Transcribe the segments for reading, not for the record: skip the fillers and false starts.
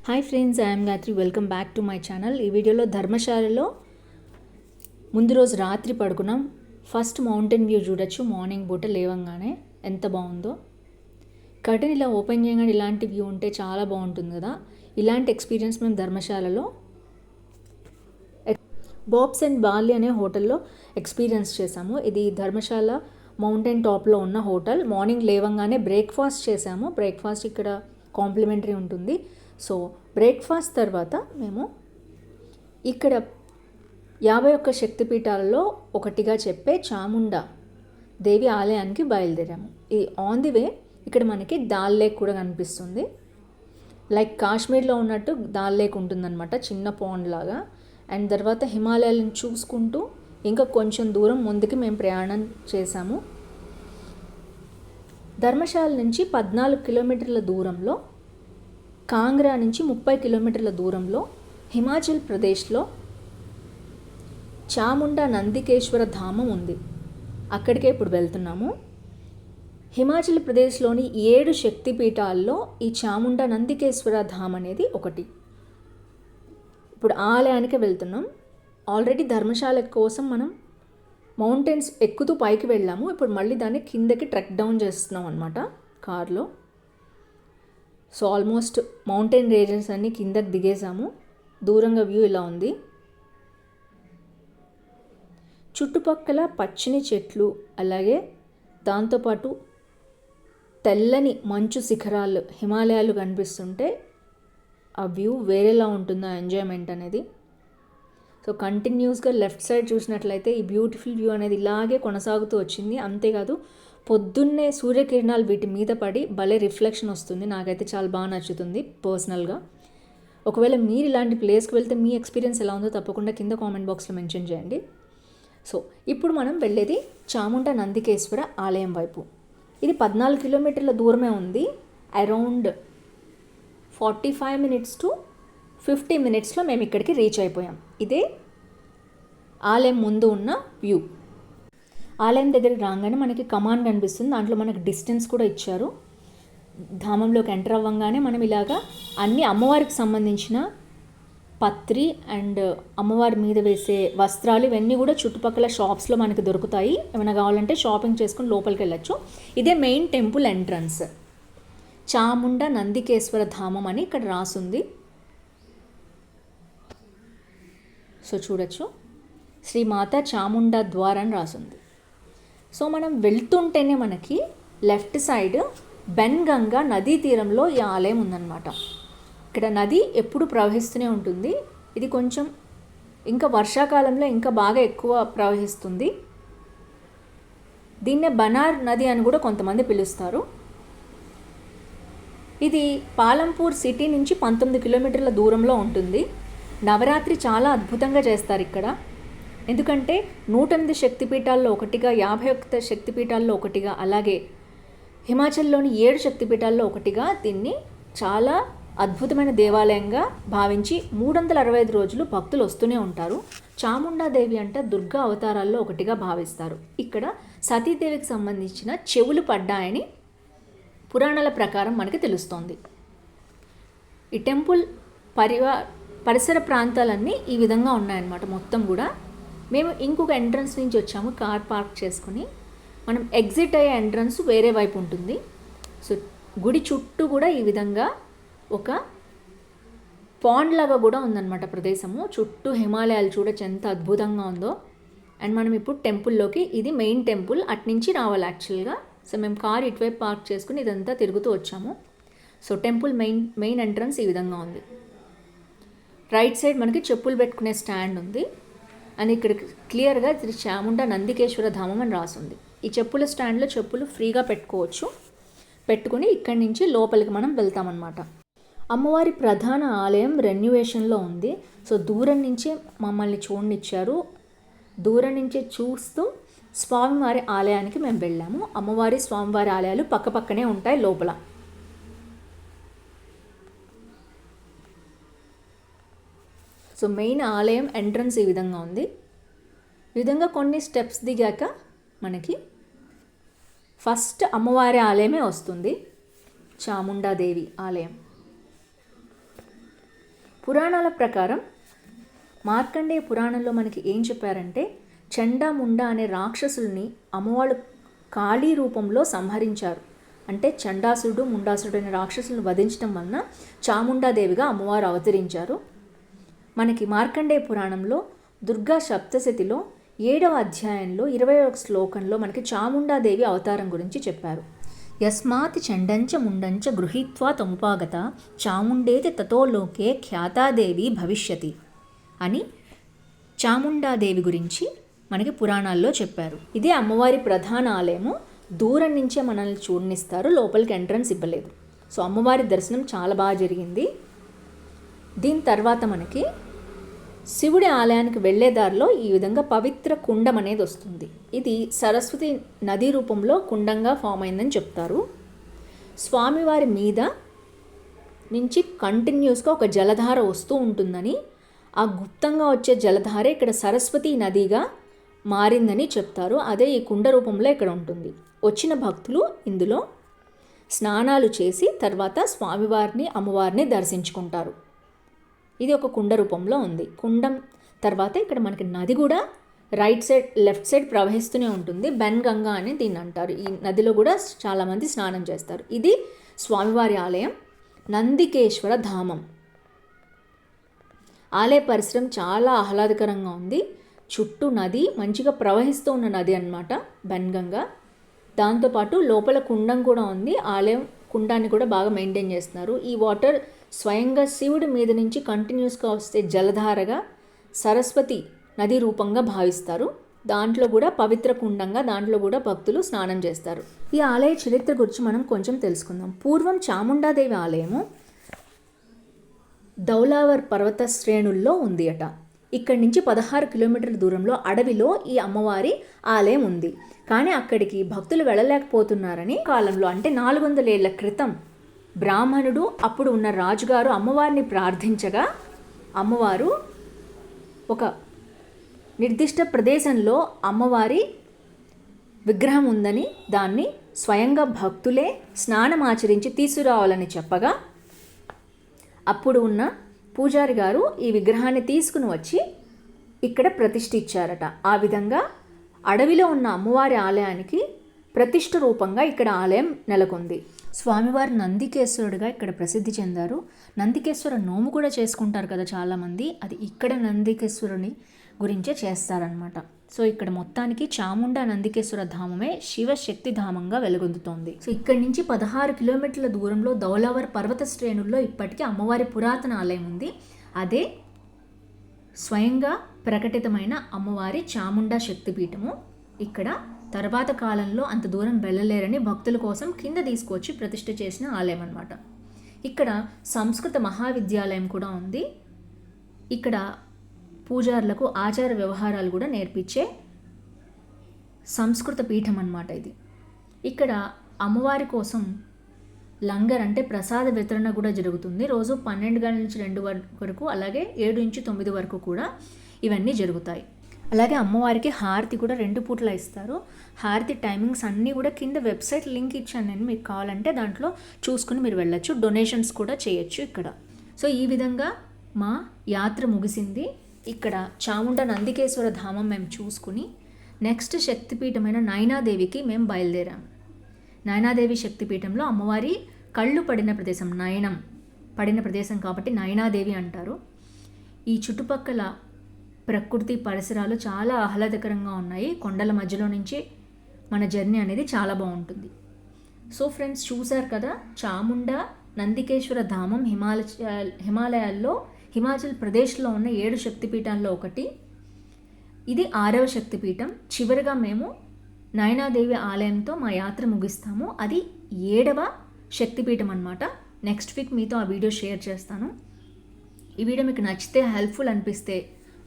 Hi friends, I'm Gayatri. Welcome back to my channel. ఈ వీడియోలో ధర్మశాలలో ముందు రోజు రాత్రి పడుకున్నాం. ఫస్ట్ మౌంటైన్ వ్యూ చూడొచ్చు. మార్నింగ్ పూట లేవంగానే ఎంత బాగుందో. కర్టెన్ ఇలా ఓపెన్ చేయగానే ఇలాంటి వ్యూ ఉంటే చాలా బాగుంటుంది కదా. ఇలాంటి ఎక్స్పీరియన్స్ మేము ధర్మశాలలో బాబ్స్ అండ్ బార్లీ అనే హోటల్లో ఎక్స్పీరియన్స్ చేసాము. ఇది ధర్మశాల మౌంటైన్ టాప్లో ఉన్న హోటల్. మార్నింగ్ లేవంగానే బ్రేక్ఫాస్ట్ చేసాము. బ్రేక్ఫాస్ట్ ఇక్కడ కాంప్లిమెంటరీ ఉంటుంది. సో బ్రేక్ఫాస్ట్ తర్వాత మేము ఇక్కడ 51 శక్తిపీఠాలలో ఒకటిగా చెప్పే చాముండా దేవి ఆలయానికి బయలుదేరాము. ఇది ఆన్ ది వే ఇక్కడ మనకి దాల్ లేక్ కూడా కనిపిస్తుంది. లైక్ కాశ్మీర్లో ఉన్నట్టు దాల్ లేక్ ఉంటుందన్నమాట, చిన్న పాండ్ లాగా. అండ్ తర్వాత హిమాలయాలను చూసుకుంటూ ఇంకా కొంచెం దూరం ముందుకి మేము ప్రయాణం చేశాము. ధర్మశాల నుంచి 14 కిలోమీటర్ల దూరంలో, కాంగ్రా నుంచి 30 కిలోమీటర్ల దూరంలో హిమాచల్ ప్రదేశ్లో చాముండా నందికేశ్వర ధామం ఉంది. అక్కడికే ఇప్పుడు వెళ్తున్నాము. హిమాచల్ ప్రదేశ్లోని 7 శక్తిపీఠాల్లో ఈ చాముండా నందికేశ్వర ధామ్ అనేది ఒకటి. ఇప్పుడు ఆలయానికి వెళ్తున్నాం. ఆల్రెడీ ధర్మశాల కోసం మనం మౌంటైన్స్ ఎక్కుతూ పైకి వెళ్ళాము. ఇప్పుడు మళ్ళీ దాన్ని కిందకి ట్రెక్ డౌన్ చేస్తున్నాం అన్నమాట కార్లో. సో ఆల్మోస్ట్ మౌంటైన్ రేంజెస్ అన్నీ కిందకి దిగేసాము. దూరంగా వ్యూ ఇలా ఉంది. చుట్టుపక్కల పచ్చని చెట్లు, అలాగే దాంతోపాటు తెల్లని మంచు శిఖరాలు, హిమాలయాలు కనిపిస్తుంటే ఆ వ్యూ వేరేలా ఉంటుంది, ఆ ఎంజాయ్మెంట్ అనేది. సో కంటిన్యూస్గా లెఫ్ట్ సైడ్ చూసినట్లయితే ఈ బ్యూటిఫుల్ వ్యూ అనేది ఇలాగే కొనసాగుతూ వచ్చింది. అంతేకాదు పొద్దున్నే సూర్యకిరణాలు వీటి మీద పడి భలే రిఫ్లెక్షన్ వస్తుంది. నాకైతే చాలా బాగా నచ్చుతుంది పర్సనల్గా. ఒకవేళ మీరు ఇలాంటి ప్లేస్కి వెళ్తే మీ ఎక్స్పీరియన్స్ ఎలా ఉందో తప్పకుండా కింద కామెంట్ బాక్స్లో మెన్షన్ చేయండి. సో ఇప్పుడు మనం వెళ్ళేది చాముండా నందికేశ్వర ఆలయం వైపు. ఇది 14 కిలోమీటర్ల దూరమే ఉంది. అరౌండ్ 45 minutes to 50 minutesలో మేము ఇక్కడికి రీచ్ అయిపోయాం. ఇదే ఆలయం ముందు ఉన్న వ్యూ. ఆలయం దగ్గరికి రాగానే మనకి కమాండ్ కనిపిస్తుంది. దాంట్లో మనకి డిస్టెన్స్ కూడా ఇచ్చారు. ధామంలోకి ఎంటర్ అవ్వగానే మనం ఇలాగా అన్ని అమ్మవారికి సంబంధించిన పత్రి అండ్ అమ్మవారి మీద వేసే వస్త్రాలు ఇవన్నీ కూడా చుట్టుపక్కల షాప్స్లో మనకి దొరుకుతాయి. ఏమైనా కావాలంటే షాపింగ్ చేసుకుని లోపలికి వెళ్ళచ్చు. ఇదే main temple entrance. Chamunda Nandikeshwara Dhamam అని ఇక్కడ రాసుంది. సో చూడొచ్చు, శ్రీమాత చాముండా ద్వార్ అని రాసుంది. సో మనం వెళ్తుంటేనే మనకి లెఫ్ట్ సైడ్ బెన్గంగా నదీ తీరంలో ఈ ఆలయం ఉందన్నమాట. ఇక్కడ నది ఎప్పుడు ప్రవహిస్తూనే ఉంటుంది. ఇది కొంచెం ఇంకా వర్షాకాలంలో ఇంకా బాగా ఎక్కువ ప్రవహిస్తుంది. దీన్నే బనార్ నది అని కూడా కొంతమంది పిలుస్తారు. ఇది పాలంపూర్ సిటీ నుంచి 19 కిలోమీటర్ల దూరంలో ఉంటుంది. నవరాత్రి చాలా అద్భుతంగా చేస్తారు ఇక్కడ. ఎందుకంటే 108 శక్తిపీఠాల్లో ఒకటిగా, 51 శక్తిపీఠాల్లో ఒకటిగా, అలాగే హిమాచల్లోని 7 శక్తిపీఠాల్లో ఒకటిగా దీన్ని చాలా అద్భుతమైన దేవాలయంగా భావించి 365 రోజులు భక్తులు వస్తూనే ఉంటారు. చాముండాదేవి అంటే దుర్గా అవతారాల్లో ఒకటిగా భావిస్తారు. ఇక్కడ సతీదేవికి సంబంధించిన చెవులు పడ్డాయని పురాణాల ప్రకారం మనకి తెలుస్తోంది. ఈ టెంపుల్ పరిసర ప్రాంతాలన్నీ ఈ విధంగా ఉన్నాయన్నమాట మొత్తం కూడా. మేము ఇంకొక ఎంట్రన్స్ నుంచి వచ్చాము. కార్ పార్క్ చేసుకుని మనం ఎగ్జిట్ అయ్యే ఎంట్రన్స్ వేరే వైపు ఉంటుంది. సో గుడి చుట్టూ కూడా ఈ విధంగా ఒక పాండ్ లాగా కూడా ఉందన్నమాట ప్రదేశము. చుట్టూ హిమాలయాలు చూడొచ్చు ఎంత అద్భుతంగా ఉందో. అండ్ మనం ఇప్పుడు టెంపుల్లోకి, ఇది మెయిన్ టెంపుల్, అట్నుంచి రావాలి యాక్చువల్గా. సో మేము కార్ ఇటువైపు పార్క్ చేసుకుని ఇదంతా తిరుగుతూ వచ్చాము. సో టెంపుల్ మెయిన్ ఎంట్రన్స్ ఈ విధంగా ఉంది. రైట్ సైడ్ మనకి చెప్పులు పెట్టుకునే స్టాండ్ ఉంది. అండ్ ఇక్కడ క్లియర్గా శ్రీ చాముండా నందికేశ్వర ధామం అని రాసుంది. ఈ చెప్పుల స్టాండ్లో చెప్పులు ఫ్రీగా పెట్టుకోవచ్చు. పెట్టుకుని ఇక్కడి నుంచి లోపలికి మనం వెళ్తామన్నమాట. అమ్మవారి ప్రధాన ఆలయం రెన్యువేషన్లో ఉంది. సో దూరం నుంచే మమ్మల్ని చూడనిచ్చారు. దూరం నుంచే చూస్తూ స్వామివారి ఆలయానికి మేము వెళ్ళాము. అమ్మవారి, స్వామివారి ఆలయాలు పక్కపక్కనే ఉంటాయి లోపల. సో మెయిన్ ఆలయం ఎంట్రన్స్ ఈ విధంగా ఉంది. ఈ విధంగా కొన్ని స్టెప్స్ దిగాక మనకి ఫస్ట్ అమ్మవారి ఆలయమే వస్తుంది, చాముండాదేవి ఆలయం. పురాణాల ప్రకారం మార్కండేయ పురాణంలో మనకి ఏం చెప్పారంటే, చండాముండా అనే రాక్షసుల్ని అమ్మవాళ్ళు కాళీ రూపంలో సంహరించారు. అంటే చండాసురుడు, ముండాసురుడు అనే రాక్షసులను వధించడం వలన చాముండాదేవిగా అమ్మవారు అవతరించారు. మనకి మార్కండేయ పురాణంలో దుర్గా సప్తశతిలో 7వ అధ్యాయంలో 21వ శ్లోకంలో మనకి చాముండాదేవి అవతారం గురించి చెప్పారు. యస్మాత్ చండంచ ముండంచ గృహీత్వా తముపాగత చాముండేతి తతో లోకే ఖ్యాతాదేవి భవిష్యతి అని చాముండాదేవి గురించి మనకి పురాణాల్లో చెప్పారు. ఇదే అమ్మవారి ప్రధాన ఆలయము. దూరం నుంచే మనల్ని చూడనిస్తారు, లోపలికి ఎంట్రన్స్ ఇవ్వలేదు. సో అమ్మవారి దర్శనం చాలా బాగా జరిగింది. దీని తర్వాత మనకి శివుడి ఆలయానికి వెళ్ళే దారిలో ఈ విధంగా పవిత్ర కుండం అనేది వస్తుంది. ఇది సరస్వతి నదీ రూపంలో కుండంగా ఫామ్ అయిందని చెప్తారు. స్వామివారి మీద నుంచి కంటిన్యూస్గా ఒక జలధార వస్తూ ఉంటుందని, ఆ గుప్తంగా వచ్చే జలధార ఇక్కడ సరస్వతి నదిగా మారిందని చెప్తారు. అదే ఈ కుండ రూపంలో ఇక్కడ ఉంటుంది. వచ్చిన భక్తులు ఇందులో స్నానాలు చేసి తర్వాత స్వామివారిని అమ్మవారిని దర్శించుకుంటారు. ఇది ఒక కుండ రూపంలో ఉంది. కుండం తర్వాత ఇక్కడ మనకి నది కూడా రైట్ సైడ్ లెఫ్ట్ సైడ్ ప్రవహిస్తూనే ఉంటుంది. బెన్ గంగా అని దీన్ని అంటారు. ఈ నదిలో కూడా చాలామంది స్నానం చేస్తారు. ఇది స్వామివారి ఆలయం, నందికేశ్వర ధామం. ఆలయ పరిసరం చాలా ఆహ్లాదకరంగా ఉంది. చుట్టూ నది, మంచిగా ప్రవహిస్తూ ఉన్న నది అన్నమాట బెన్గంగా. దాంతోపాటు లోపల కుండం కూడా ఉంది. ఆలయం కుండాన్ని కూడా బాగా మెయింటైన్ చేస్తున్నారు. ఈ వాటర్ స్వయంగా శివుడి మీద నుంచి కంటిన్యూస్గా వస్తే జలధారగా సరస్వతి నది రూపంగా భావిస్తారు. దాంట్లో కూడా పవిత్ర కుండంగా దాంట్లో కూడా భక్తులు స్నానం చేస్తారు. ఈ ఆలయ చరిత్ర గురించి మనం కొంచెం తెలుసుకుందాం. పూర్వం చాముండాదేవి ఆలయము దౌలావర్ పర్వత శ్రేణుల్లో ఉంది అట. ఇక్కడి నుంచి 16 కిలోమీటర్ల దూరంలో అడవిలో ఈ అమ్మవారి ఆలయం ఉంది. కానీ అక్కడికి భక్తులు వెళ్ళలేకపోతున్నారని కాలంలో, అంటే 400 ఏళ్ల క్రితం బ్రాహ్మణుడు, అప్పుడు ఉన్న రాజుగారు అమ్మవారిని ప్రార్థించగా అమ్మవారు ఒక నిర్దిష్ట ప్రదేశంలో అమ్మవారి విగ్రహం ఉందని, దాన్ని స్వయంగా భక్తులే స్నానం ఆచరించి తీసుకురావాలని చెప్పగా అప్పుడు ఉన్న పూజారి గారు ఈ విగ్రహాన్ని తీసుకుని వచ్చి ఇక్కడ ప్రతిష్ఠించారట. ఆ విధంగా అడవిలో ఉన్న అమ్మవారి ఆలయానికి ప్రతిష్ఠ రూపంగా ఇక్కడ ఆలయం నెలకొంది. స్వామివారు నందికేశ్వరుడిగా ఇక్కడ ప్రసిద్ధి చెందారు. నందికేశ్వర నోము కూడా చేసుకుంటారు కదా చాలామంది, అది ఇక్కడ నందికేశ్వరుని గురించే చేస్తారనమాట. సో ఇక్కడ మొత్తానికి చాముండా నందికేశ్వర ధామమే శివశక్తి ధామంగా వెలుగొందుతోంది. సో ఇక్కడి నుంచి 16 కిలోమీటర్ల దూరంలో దౌలావర్ పర్వత శ్రేణుల్లో ఇప్పటికీ అమ్మవారి పురాతన ఆలయం ఉంది. అదే స్వయంగా ప్రకటితమైన అమ్మవారి చాముండా శక్తిపీఠము. ఇక్కడ తర్వాత కాలంలో అంత దూరం వెళ్ళలేరని భక్తుల కోసం కింద తీసుకొచ్చి ప్రతిష్ఠ చేసిన ఆలయం అన్నమాట. ఇక్కడ సంస్కృత మహావిద్యాలయం కూడా ఉంది. ఇక్కడ పూజారులకు ఆచార వ్యవహారాలు కూడా నేర్పించే సంస్కృత పీఠం అన్నమాట ఇది. ఇక్కడ అమ్మవారి కోసం లంగర్ అంటే ప్రసాద వితరణ కూడా జరుగుతుంది. రోజు 12 గంటల నుంచి 2 వరకు, అలాగే 7 నుంచి 9 వరకు కూడా ఇవన్నీ జరుగుతాయి. అలాగే అమ్మవారికి హారతి కూడా 2 పూట్ల ఇస్తారు. హారతి టైమింగ్స్ అన్నీ కూడా కింద వెబ్సైట్ లింక్ ఇచ్చాను నేను, మీకు కావాలంటే దాంట్లో చూసుకుని మీరు వెళ్ళొచ్చు. డొనేషన్స్ కూడా చేయొచ్చు ఇక్కడ. సో ఈ విధంగా మా యాత్ర ముగిసింది. ఇక్కడ చాముండా నందికేశ్వర ధామం మేము చూసుకుని నెక్స్ట్ శక్తిపీఠమైన నయనాదేవికి మేము బయలుదేరాము. నయనాదేవి శక్తిపీఠంలో అమ్మవారి కళ్ళు పడిన ప్రదేశం, నయనం పడిన ప్రదేశం కాబట్టి నయనాదేవి అంటారు. ఈ చుట్టుపక్కల ప్రకృతి పరిసరాలు చాలా ఆహ్లాదకరంగా ఉన్నాయి. కొండల మధ్యలో నుంచి మన జర్నీ అనేది చాలా బాగుంటుంది. సో ఫ్రెండ్స్, చూశారు కదా, చాముండా నందికేశ్వర ధామం హిమాలయాల్లో హిమాచల్ ప్రదేశ్లో ఉన్న 7 శక్తిపీఠాల్లో ఒకటి. ఇది 6వ శక్తిపీఠం. చివరిగా మేము నయనాదేవి ఆలయంతో మా యాత్ర ముగిస్తాము. అది 7వ శక్తిపీఠం అన్నమాట. నెక్స్ట్ వీక్ మీతో ఆ వీడియో షేర్ చేస్తాను. ఈ వీడియో మీకు నచ్చితే, హెల్ప్ఫుల్ అనిపిస్తే,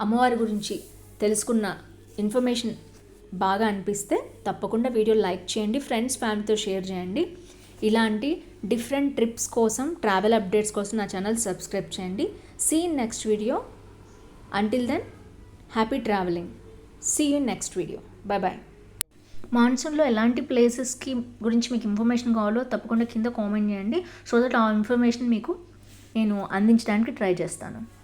అమ్మవారి గురించి తెలుసుకున్న ఇన్ఫర్మేషన్ బాగా అనిపిస్తే తప్పకుండా వీడియో లైక్ చేయండి, ఫ్రెండ్స్ ఫ్యామిలీతో షేర్ చేయండి. ఇలాంటి డిఫరెంట్ ట్రిప్స్ కోసం, ట్రావెల్ అప్డేట్స్ కోసం నా ఛానల్ సబ్స్క్రైబ్ చేయండి. See in next video. Until then, happy travelling. See you next video. Bye bye. మాన్సూన్లో ఎలాంటి ప్లేసెస్కి గురించి మీకు ఇన్ఫర్మేషన్ కావాలో తప్పకుండా కింద కామెంట్ చేయండి. సో దట్ ఆ ఇన్ఫర్మేషన్ మీకు నేను అందించడానికి ట్రై చేస్తాను.